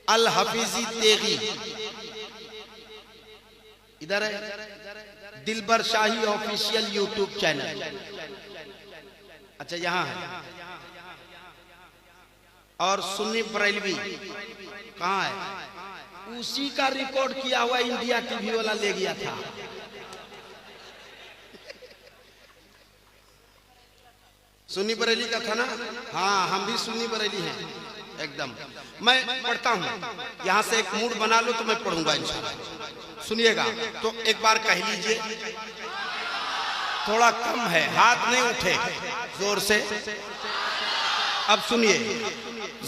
अल हफीजी तेगी, इधर है दिलबर शाही official YouTube channel. अच्छा यहाँ है। और सुन्नी बरेलवी कहाँ है? उसी का रिकॉर्ड किया हुआ इंडिया टीवी वाला ले गया था। सुन्नी बरेली का था ना? हाँ, हम भी सुन्नी बरेली हैं एकदम। मैं पढ़ता हूँ, यहाँ से एक मूड बना लो तो मैं पढ़ूंगा इंशाल्लाह। सुनिएगा तो एक बार कह लीजिए। थोड़ा कम है, हाथ नहीं उठे, जोर से। अब सुनिए।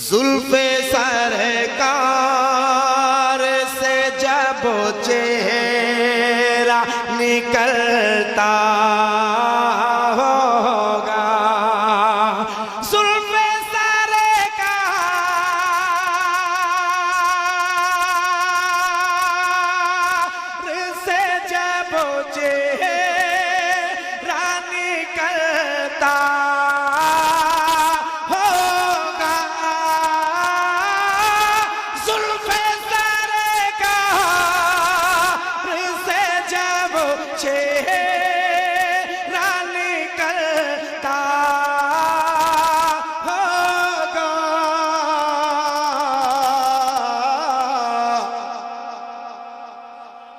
जुल्फे सरकार से जब चेहरा निकलता होगा, जुल्फे सरकार से जब चेहरा निकलता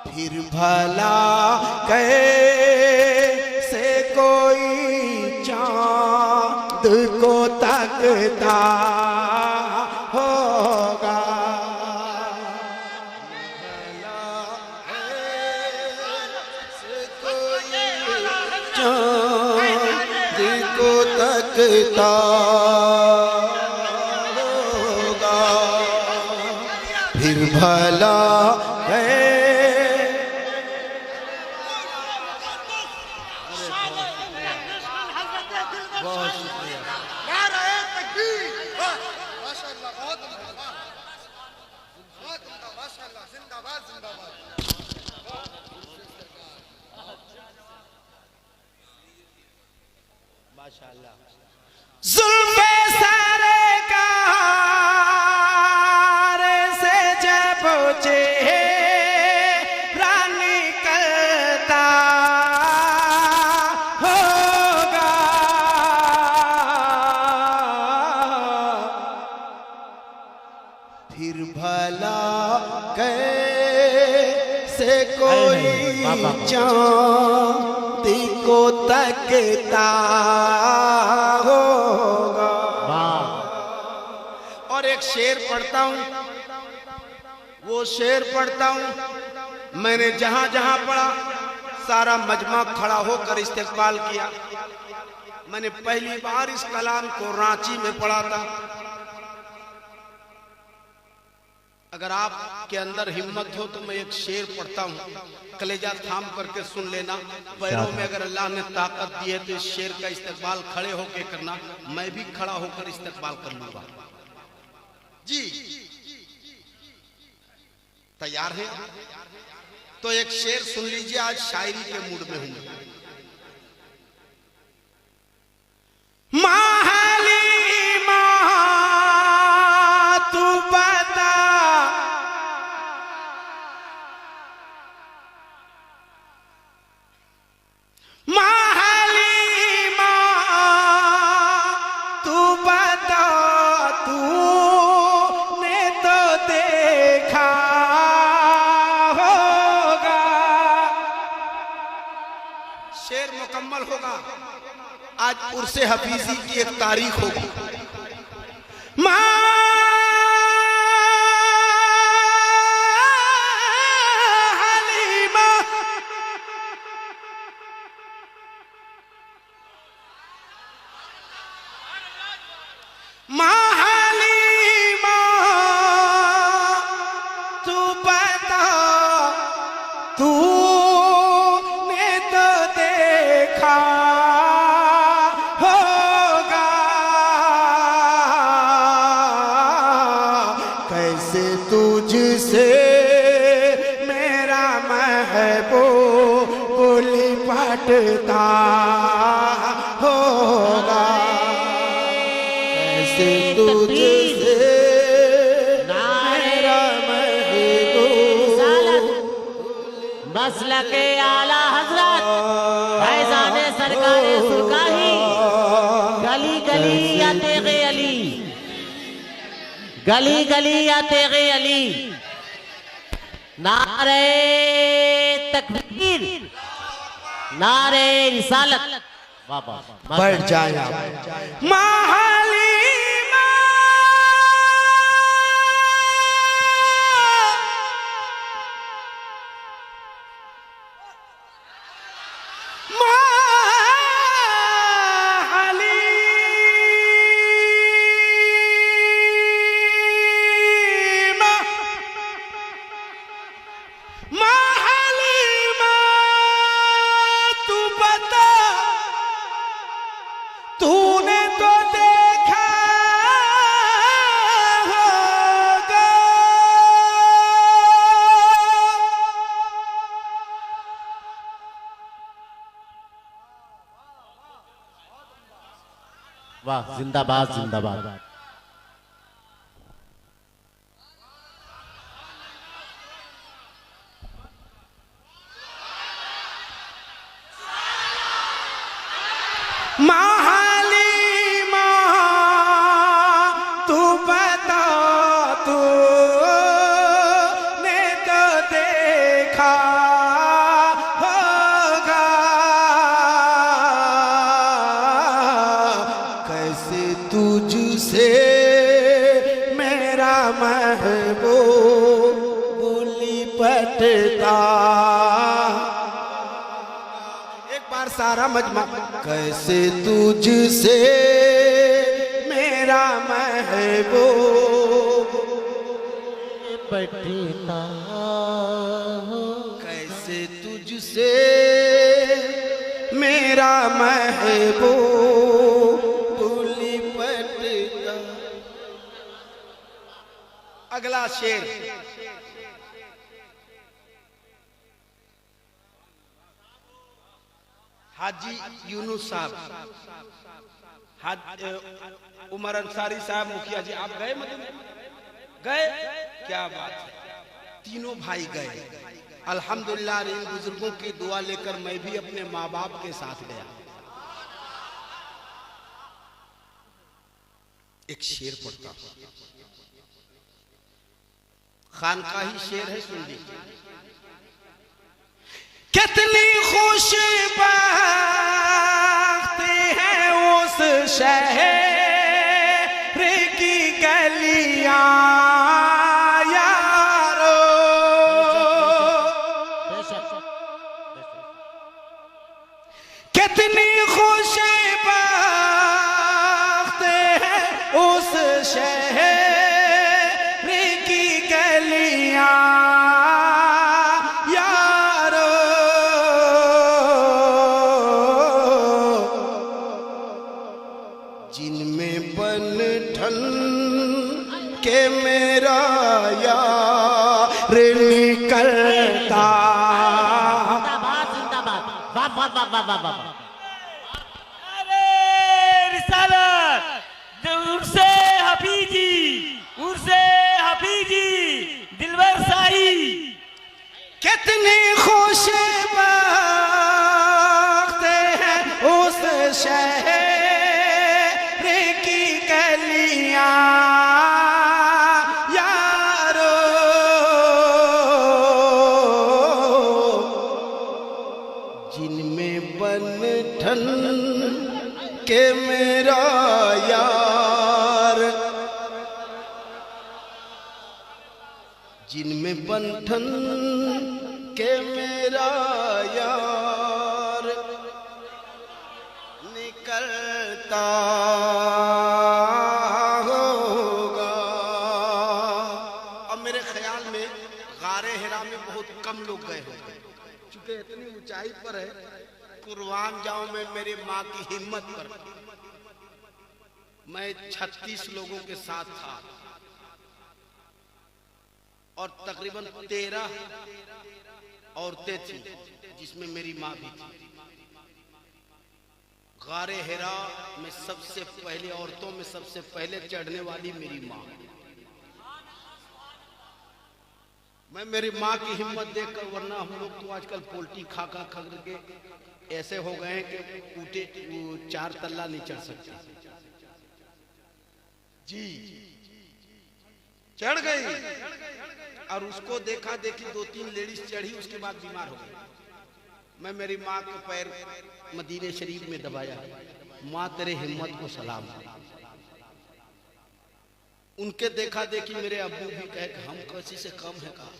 फिर भला कैसे कोई चांद को तकता होगा, कैसे कोई चांद को तकता होगा, फिर भला जुल्फे सरकार से जब चेहरा निकलता होगा, फिर भला कैसे कोई चांद को तकता होगा। और एक शेर पढ़ता हूं, वो शेर पढ़ता हूं, मैंने जहां जहां पढ़ा सारा मजमा खड़ा होकर इस्तेकबाल किया। मैंने पहली बार इस कलाम को रांची में पढ़ा था। अगर आपके अंदर हिम्मत हो तो मैं एक शेर पढ़ता हूँ, कलेजा थाम करके सुन लेना। पैरों में अगर अल्लाह ने ताकत दी है तो इस शेर का इस्तेकबाल खड़े होकर करना, मैं भी खड़ा होकर इस्तेकबाल कर लूंगा। जी तैयार है? तो एक शेर सुन लीजिए, आज शायरी के मूड में हूं। शेर मुकम्मल होगा। आज उर्से हफीजी की एक तारीख होगी। तुझसे मेरा महबूब लिपटता होगा, कैसे तुझसे मेरा मसलक आला हजरत फैजान सरकार सुरकाही गली गली या तेगे अली गली गली या तेगे अली नारे तकबीर नारे रिसालत बढ़ जाए महालीमा तूने तो देखा होगा वाह जिंदाबाद जिंदाबाद महालीमा तू बता तूने तो देखा होगा कैसे तुझसे मेरा महबूब लिपटता सारा मजमा कैसे तुझसे मेरा महबूब पटता कैसे तुझसे मेरा महबूब लिपटता। अगला शेर हाजी यूनुस साहब उमर अंसारी साहब मुखिया जी आप गए गए क्या बात है तीनों भाई गए अल्हम्दुलिल्लाह इन बुजुर्गों की दुआ लेकर मैं भी अपने माँ बाप के साथ गया। एक शेर पढ़ता खानकाही शेर है सुन लीजिए। कितनी खुशबख्त है उस शहर की गलियां यारो कितनी खुशबख्त है उस शहर की गलियां के मेरा यार निकलता। अरे रिसालत उर्से हफीजी दिलवर साई कितनी खुशबख्त है उस शहर की गलियां के मेरा यार जिनमें बंधन के मेरा यार निकलता होगा। अब मेरे ख्याल में गारे हिरा में बहुत कम लोग गए होंगे क्योंकि इतनी ऊंचाई पर है। कुर्बान जाऊं मैं मेरी माँ की हिम्मत पर। मैं 36 लोगों के साथ था और तकरीबन 13 औरतें थी जिसमें मेरी माँ भी थी। गारे हिरा में सबसे पहले औरतों में सबसे पहले चढ़ने वाली मेरी माँ। मैं मेरी माँ की हिम्मत देखकर, वरना हम लोग तो आजकल पोल्ट्री खा खा के ऐसे हो गए हैं कि ऊटे 4 तल्ला नहीं चढ़ सकते। जी चढ़ गई और उसको देखा देखी 2-3 लेडीज चढ़ी, उसके बाद बीमार हो गई। मैं मेरी माँ के पैर मदीने शरीफ में दबाया, माँ तेरे हिम्मत को सलाम। उनके देखा देखी मेरे अब्बू भी कहे कि हम किसी से कम है कहा,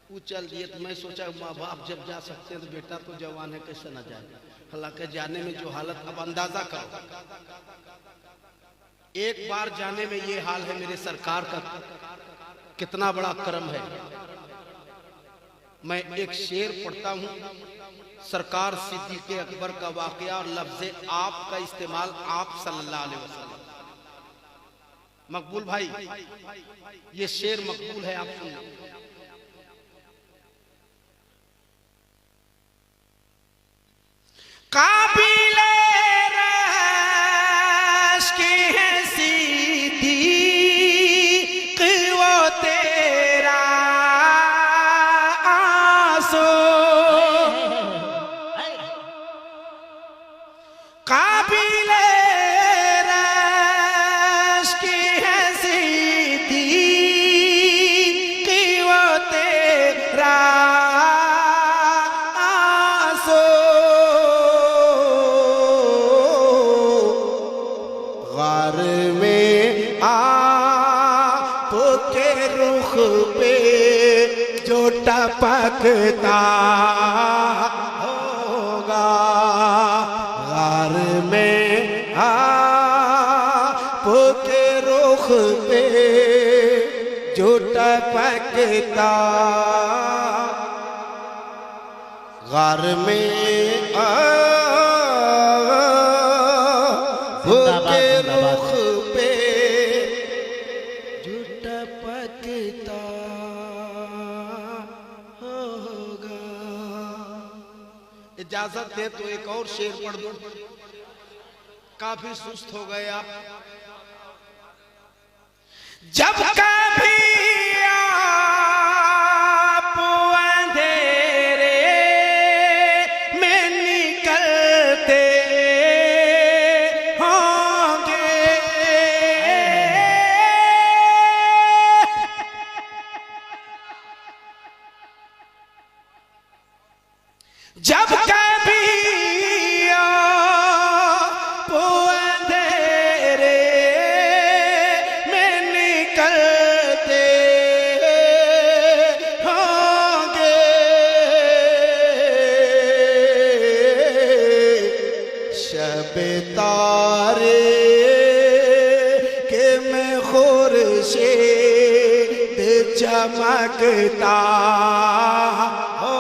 वो चल दिए। तो मैं सोचा माँ बाप जब जा सकते हैं तो बेटा तो जवान है कैसे ना जाए। हालांकि जाने में जो हालत, अब अंदाजा करो, एक बार जाने में ये हाल है, मेरे सरकार का कितना बड़ा करम है। मैं एक शेर पढ़ता हूं, सरकार सिद्दीक़ अकबर का वाकया और लफ्ज़ आप का इस्तेमाल, आप सल्लल्लाहु अलैहि वसल्लम। मकबूल भाई ये शेर मकबूल है, आप सुनना। काबिले रश की है सिद्दीक़ वो तेरा आंसू, काबिले रश की है सिद्दीक़ वो तेरा आंसू, गार में आप के रुख पे जो टपकता होगा, गार में आप के रुख पे जो टपकता, गार में के रुख पे जो टपकता होगा। इजाजत दे तो एक और शेर पढ़ दूं, काफी सुस्त हो गए आप। जब कभी आप अंधेरे में निकलते होंगे, जब कभी आप अंधेरे में निकलते होंगे, शब तारे के में खुर्शीद चमकता हो,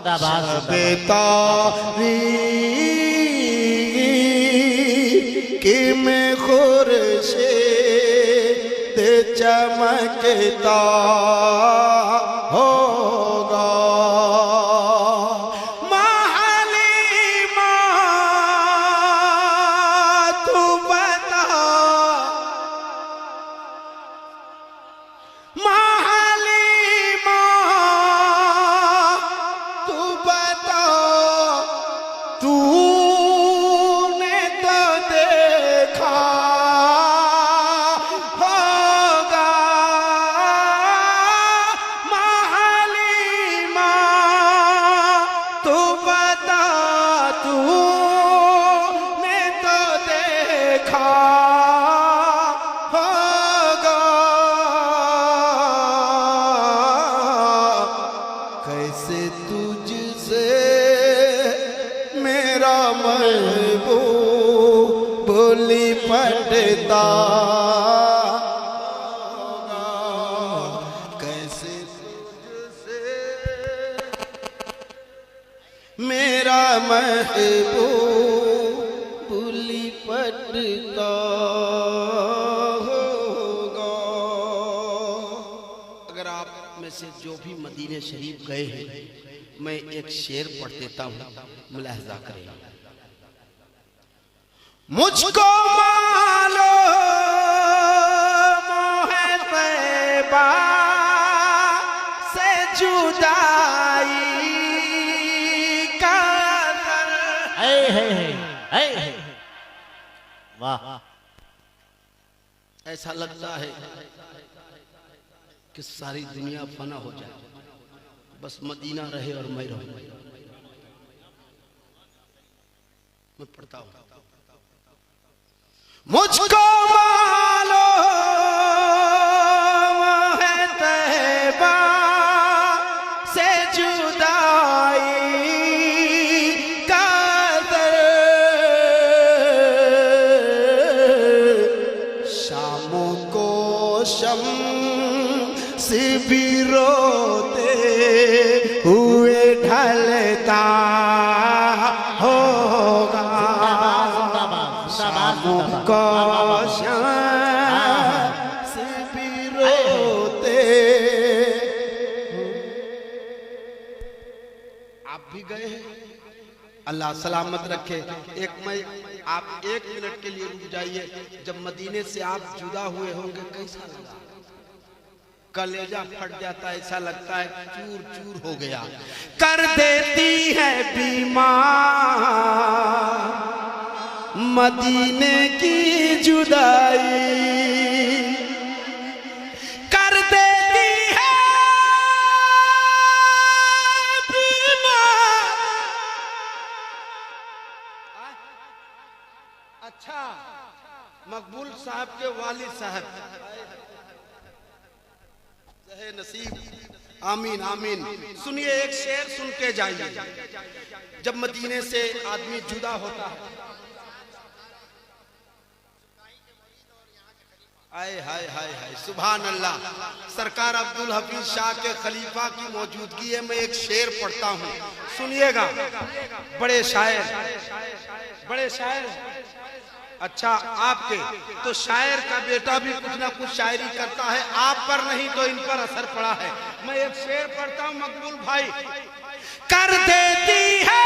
जिंदाबाद की में खुर्शीद चमकता होगा। महलीमा तू बता, महलीमा तू बता, तूने तो देखा होगा, महलीमा तू बता, तूने तो देखा होगा, कैसे तुझसे मेरा महबूब बोली पड़ता होगा, कैसे तुझसे मेरा महबूब बोली पड़ता होगा। अगर आप में से जो भी मदीने शरीफ गए हैं, मैं एक शेर पढ़ देता हूँ, मुलाहजा करें। मुझको मालूम है तैबा से जुदाई का वाह। ऐसा लगता है कि सारी दुनिया फना हो जाए, बस मदीना रहे और मैं रहूं। मैं पढ़ता हूं, मुझको मालूम है तैबा से जुदाई का दर्द, शामों को शम्स भी रोते हुए ढलता होगा, शामों को शम्स भी रोते। आप भी गए हैं, अल्लाह सलामत रखे। आप 1 मिनट के लिए रुक जाइए। जब मदीने से आप जुदा हुए होंगे कैसा लगा? कलेजा फट जाता है, ऐसा लगता है चूर चूर हो गया। कर देती है बीमार मदीने की जुदाई, कर देती है बीमार। अच्छा, मकबूल साहब के वालिद साहब, नसीब, आमीन आमीन। सुनिए, एक शेर सुन के जाइए। जब मदीने से आदमी जुदा होता है, आए हाय हाय हाय, सुभान अल्लाह। सरकार अब्दुल हफीज शाह के खलीफा की मौजूदगी है, मैं एक शेर पढ़ता हूँ, सुनिएगा। बड़े शायर, बड़े शायर। अच्छा, आपके तो शायर का बेटा भी कुछ ना कुछ शायरी करता है, आप पर नहीं तो इन पर असर पड़ा है। मैं एक शेर पढ़ता हूं मकबूल भाई। कर देती है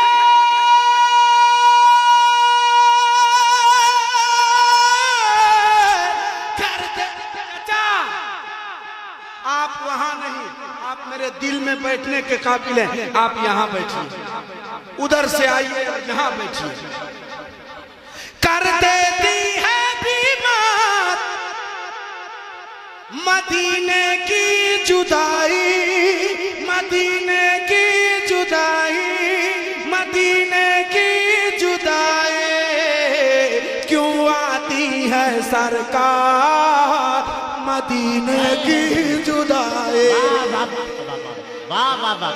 आप वहां नहीं, आप मेरे दिल में बैठने के काबिल हैं। आप यहां बैठिए, उधर से आइए और यहां बैठिए। कर देती है बीमार मदीने की जुदाई, मदीने की जुदाई, मदीने की जुदाई। क्यों आती है सरकार मदीने की जुदाई। वाह वाह वाह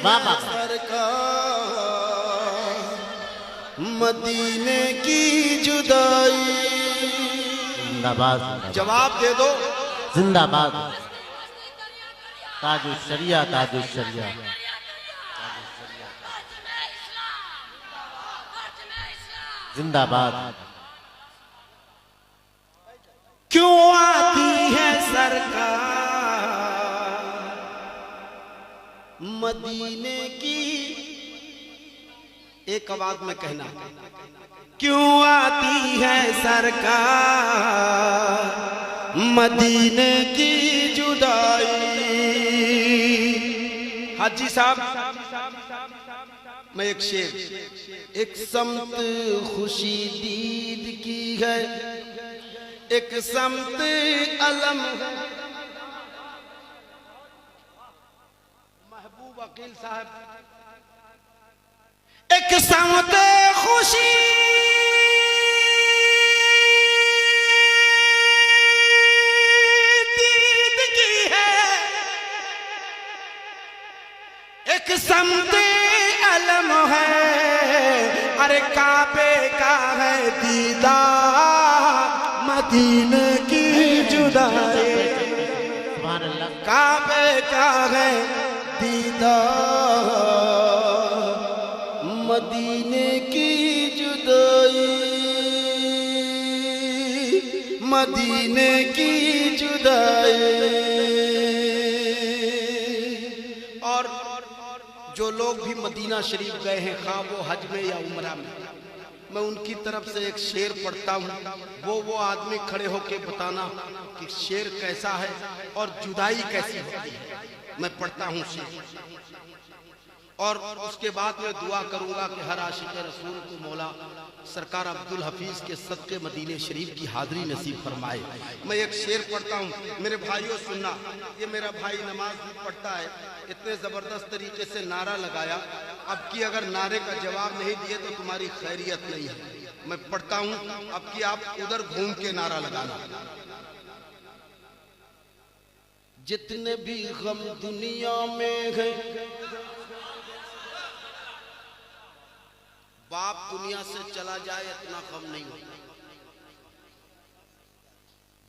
वाह वाह। मदीने की जुदाई। जिंदाबाद। जवाब दे दो। जिंदाबाद। ताजुल शरिया, ताजुल शरिया। जिंदाबाद। क्यों आती है सरकार मदीने की, एक आवाज में कहना, क्यों आती है सरकार मदीने की जुदाई। हाजी साहब, मैं एक शेर, एक समत खुशी दीद की है, एक समत अलम है। महबूब अकील साहब, एक समत खुशी दीद की है, एक समत अलम है। अरे काबे का है दीदार मदीने की जुदाई। काबे का है दीदार मदीने की जुदाई, मदीने की जुदाई। और जो लोग भी मदीना शरीफ गए हैं, खा वो हज में या उमरा में, मैं उनकी तरफ से एक शेर पढ़ता हूँ। वो आदमी खड़े होके बताना कि शेर कैसा है और जुदाई कैसी होती है। मैं पढ़ता हूँ शेर और उसके बाद में दुआ करूंगा कि हर आशिक रसूल को मौला सरकार अब्दुल हफीज के सदके मदीने शरीफ की हाजिरी नसीब फरमाए। मैं एक शेर पढ़ता हूँ, मेरे भाइयों सुनना। ये मेरा भाई नमाज भी पढ़ता है, इतने जबरदस्त तरीके से नारा लगाया। अब की अगर नारे का जवाब नहीं दिए तो तुम्हारी खैरियत नहीं है। मैं पढ़ता हूँ, अब की आप उधर घूम के नारा लगाना। जितने भी गम दुनिया में है, बाप दुनिया से चला जाए इतना गम नहीं होता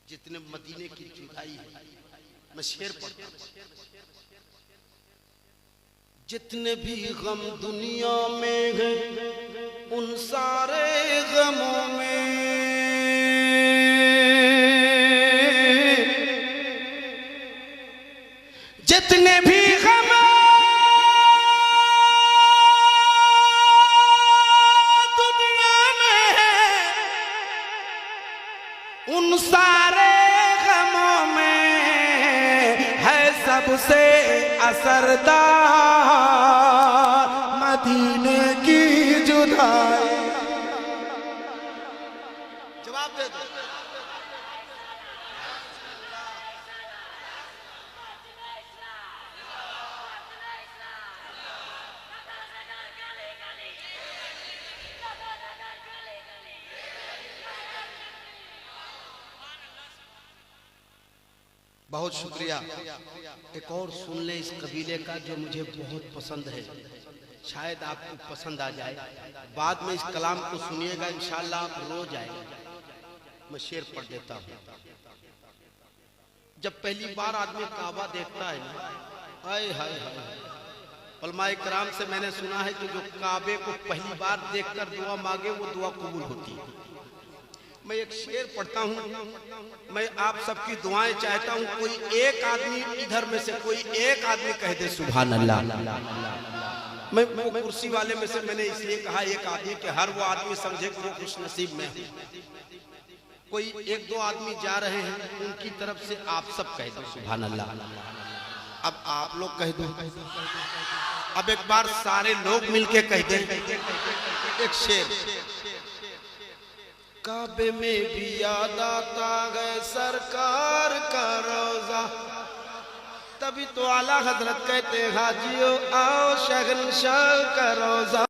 जितने मदीने की जुदाई है। मैं शेर पढ़ता हूं। जितने भी गम दुनिया में हैं उन सारे गमों में जितने भी गम उन सारे गमों में है सबसे असरदार मदीने की जुदाई। जवाब दे दो। बहुत शुक्रिया। एक और सुन ले इस कबीले का जो मुझे बहुत पसंद है, शायद आपको पसंद आ जाए। बाद में इस कलाम को सुनिएगा, इंशाअल्लाह आप रोज आएगा। मैं शेर पढ़ देता हूँ। जब पहली बार आदमी काबा देखता है ना, हाय हाय हाय, उलमाए कराम से मैंने सुना है कि जो काबे को पहली बार देखकर दुआ मांगे वो दुआ कबूल होती है। मैं एक शेर पढ़ता हूँ, मैं आप सबकी दुआएं चाहता हूँ। कोई एक आदमी इधर में से कोई एक आदमी कह दे सुभान अल्लाह। मैं वो कुर्सी वाले में से मैंने इसलिए कहा एक आदमी कि हर वो आदमी समझे कि वो खुश नसीब में है। कोई एक दो आदमी जा रहे हैं, उनकी तरफ से आप सब कह दो सुभान अल्लाह। अब आप लोग कह दो। अब एक बार सारे लोग मिलके कह दे एक शेर। काबे में भी याद आता है सरकार का रोजा, तभी तो आला हजरत कहते हाजियो आओ शहंशाह का रोजा।